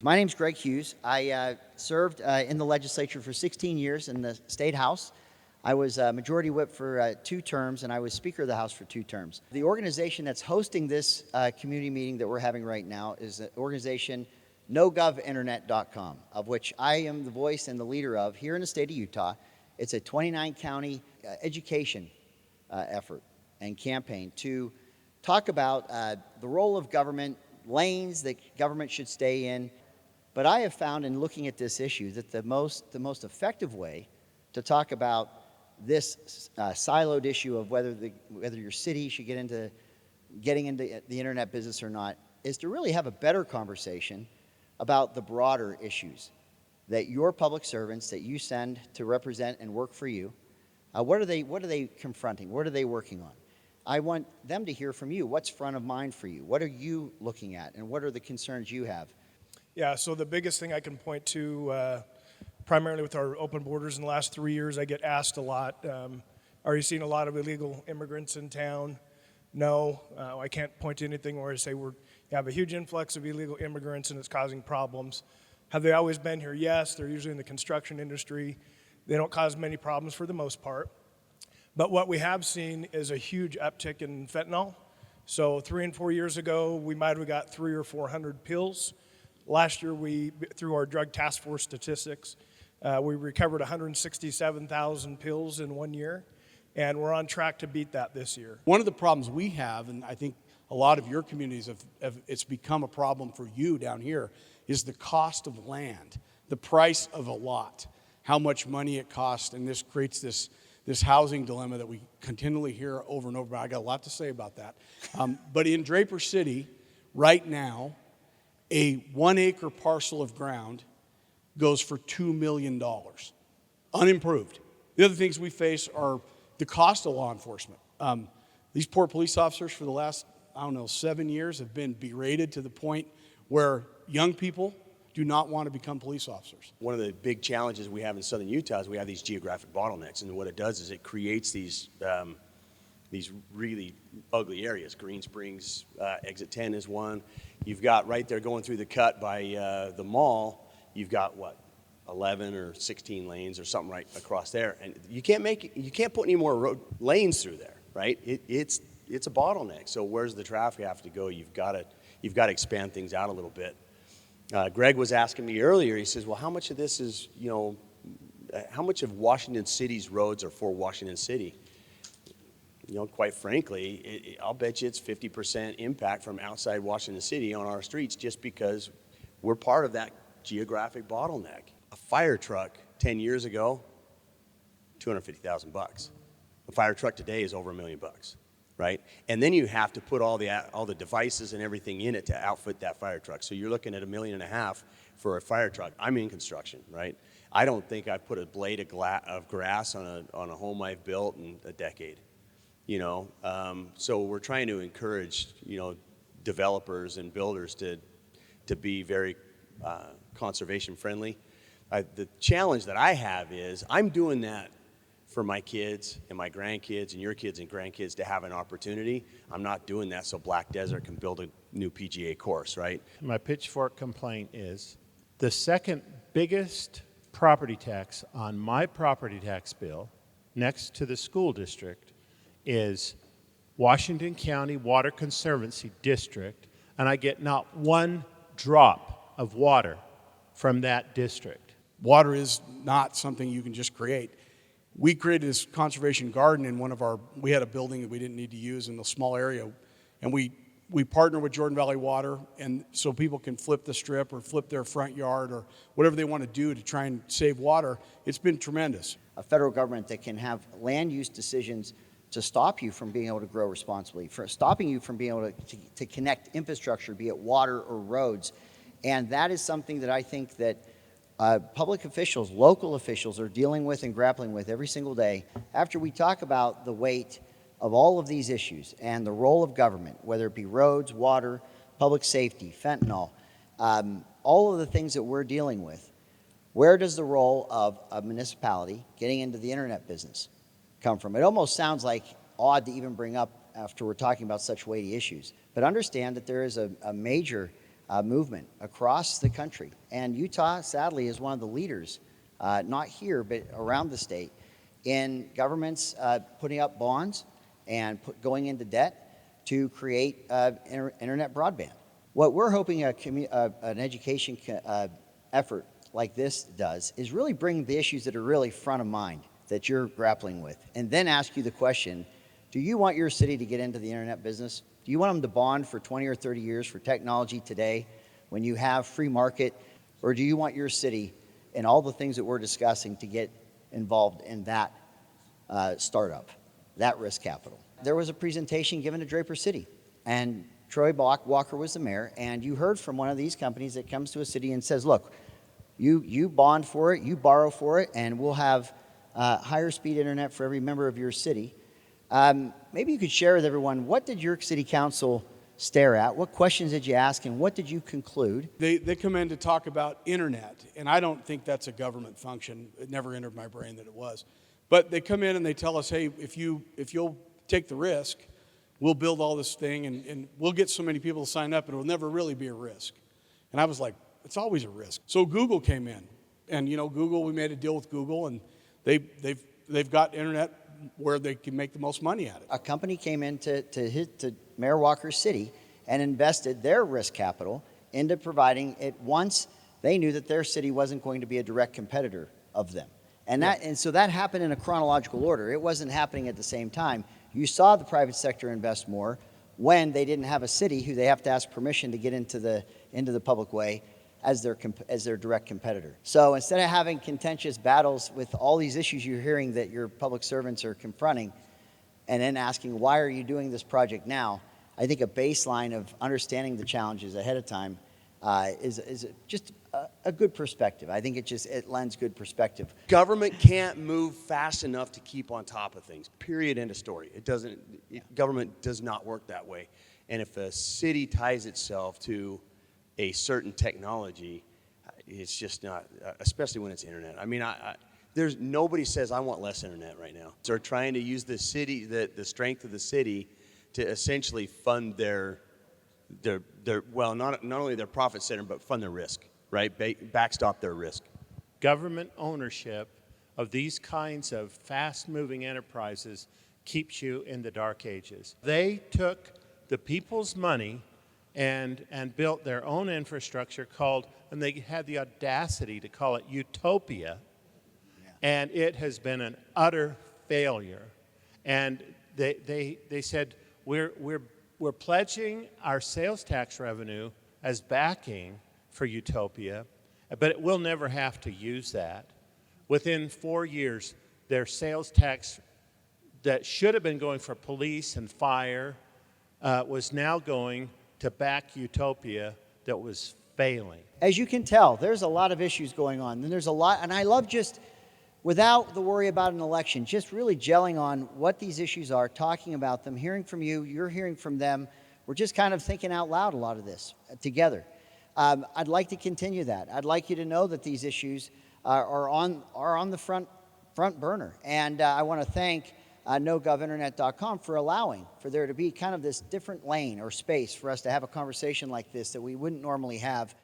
My name's Greg Hughes. I served in the legislature for 16 years in the State House. I was Majority Whip for 2 terms, and I was Speaker of the House for 2 terms. The organization that's hosting this community meeting that we're having right now is the organization NoGovInternet.com, of which I am the voice and the leader of here in the state of Utah. It's a 29-county education effort and campaign to talk about the role of government, lanes that government should stay in. But I have found in looking at this issue that the most effective way to talk about this siloed issue of whether your city should getting into the internet business or not is to really have a better conversation about the broader issues that your public servants that you send to represent and work for you, what are they confronting? What are they working on? I want them to hear from you. What's front of mind for you? What are you looking at, and what are the concerns you have? Yeah, so the biggest thing I can point to, primarily with our open borders in the last 3 years, I get asked a lot, are you seeing a lot of illegal immigrants in town? No, I can't point to anything where I say we have a huge influx of illegal immigrants and it's causing problems. Have they always been here? Yes, they're usually in the construction industry. They don't cause many problems for the most part. But what we have seen is a huge uptick in fentanyl. So 3 and 4 years ago, we might have got 300 or 400 pills. Last year, through our drug task force statistics, we recovered 167,000 pills in 1 year, and we're on track to beat that this year. One of the problems we have, and I think a lot of your communities it's become a problem for you down here, is the cost of land, the price of a lot, how much money it costs, and this creates this housing dilemma that we continually hear over and over. I got a lot to say about that. But in Draper City, right now, a 1-acre parcel of ground goes for $2 million, unimproved. The other things we face are the cost of law enforcement. These poor police officers for the last, 7 years have been berated to the point where young people do not want to become police officers. One of the big challenges we have in southern Utah is we have these geographic bottlenecks, and what it does is it creates these really ugly areas. Green Springs, Exit 10 is one. You've got right there going through the cut by the mall, you've got 11 or 16 lanes or something right across there, and you can't put any more lanes through there, right? It's a bottleneck. So where's the traffic have to go? You've got to expand things out a little bit. Greg was asking me earlier. He says, "Well, how much of this is how much of Washington City's roads are for Washington City?" Quite frankly, I'll bet you it's 50% impact from outside Washington City on our streets just because we're part of that geographic bottleneck. A fire truck 10 years ago, $250,000. A fire truck today is over $1 million, right? And then you have to put all the devices and everything in it to outfit that fire truck. So you're looking at $1.5 million for a fire truck. I'm in construction, right? I don't think I've put a blade of grass on a home I've built in a decade. So we're trying to encourage, developers and builders to be very conservation friendly. The challenge that I have is I'm doing that for my kids and my grandkids and your kids and grandkids to have an opportunity. I'm not doing that so Black Desert can build a new PGA course, right? My pitchfork complaint is the second biggest property tax on my property tax bill next to the school district is Washington County Water Conservancy District, and I get not one drop of water from that district. Water is not something you can just create. We created this conservation garden in we had a building that we didn't need to use in a small area, and we partner with Jordan Valley Water, and so people can flip the strip or flip their front yard or whatever they want to do to try and save water. It's been tremendous. A federal government that can have land use decisions to stop you from being able to grow responsibly, for stopping you from being able to connect infrastructure, be it water or roads. And that is something that I think that public officials, local officials are dealing with and grappling with every single day. After we talk about the weight of all of these issues and the role of government, whether it be roads, water, public safety, fentanyl, all of the things that we're dealing with, where does the role of a municipality getting into the internet business come from? It almost sounds like odd to even bring up after we're talking about such weighty issues. But understand that there is a major movement across the country. And Utah, sadly, is one of the leaders, not here, but around the state, in governments putting up bonds and going into debt to create internet broadband. What we're hoping an education effort like this does is really bring the issues that are really front of mind that you're grappling with, and then ask you the question, do you want your city to get into the internet business? Do you want them to bond for 20 or 30 years for technology today when you have free market? Or do you want your city and all the things that we're discussing to get involved in that startup, that risk capital? There was a presentation given to Draper City, and Troy Walker was the mayor, and you heard from one of these companies that comes to a city and says, look, you bond for it, you borrow for it, and we'll have higher speed internet for every member of your city. Maybe you could share with everyone, what did your city council stare at? What questions did you ask, and what did you conclude? They come in to talk about internet, and I don't think that's a government function. It never entered my brain that it was. But they come in and they tell us, hey, if you'll take the risk, we'll build all this thing, and we'll get so many people to sign up, and it'll never really be a risk. And I was like, it's always a risk. So Google came in, and Google, we made a deal with Google, and they've got internet where they can make the most money at it. A company came in to Mayor Walker's city and invested their risk capital into providing it once they knew that their city wasn't going to be a direct competitor of them. And so that happened in a chronological order. It wasn't happening at the same time. You saw the private sector invest more when they didn't have a city who they have to ask permission to get into the public way as their direct competitor. So instead of having contentious battles with all these issues you're hearing that your public servants are confronting, and then asking, why are you doing this project now? I think a baseline of understanding the challenges ahead of time is just a good perspective. I think it lends good perspective. Government can't move fast enough to keep on top of things. Period. End of story. Government does not work that way. And if a city ties itself to a certain technology, it's just not, especially when it's internet. I mean, there's nobody says I want less internet right now. So they're trying to use the city, the strength of the city, to essentially fund their well, not only their profit center, but fund their risk, right? Backstop their risk. Government ownership of these kinds of fast-moving enterprises keeps you in the dark ages. They took the people's money and built their own infrastructure and they had the audacity to call it Utopia, and it has been an utter failure. And they said, we're pledging our sales tax revenue as backing for Utopia, but we'll never have to use that. Within 4 years, their sales tax that should have been going for police and fire was now going to back Utopia that was failing. As you can tell, there's a lot of issues going on. And there's a lot, and I love just, without the worry about an election, just really gelling on what these issues are, talking about them, hearing from you, you're hearing from them. We're just kind of thinking out loud a lot of this together. I'd like to continue that. I'd like you to know that these issues are on the front burner. And I want to thank NoGovInternet.com for allowing for there to be kind of this different lane or space for us to have a conversation like this that we wouldn't normally have.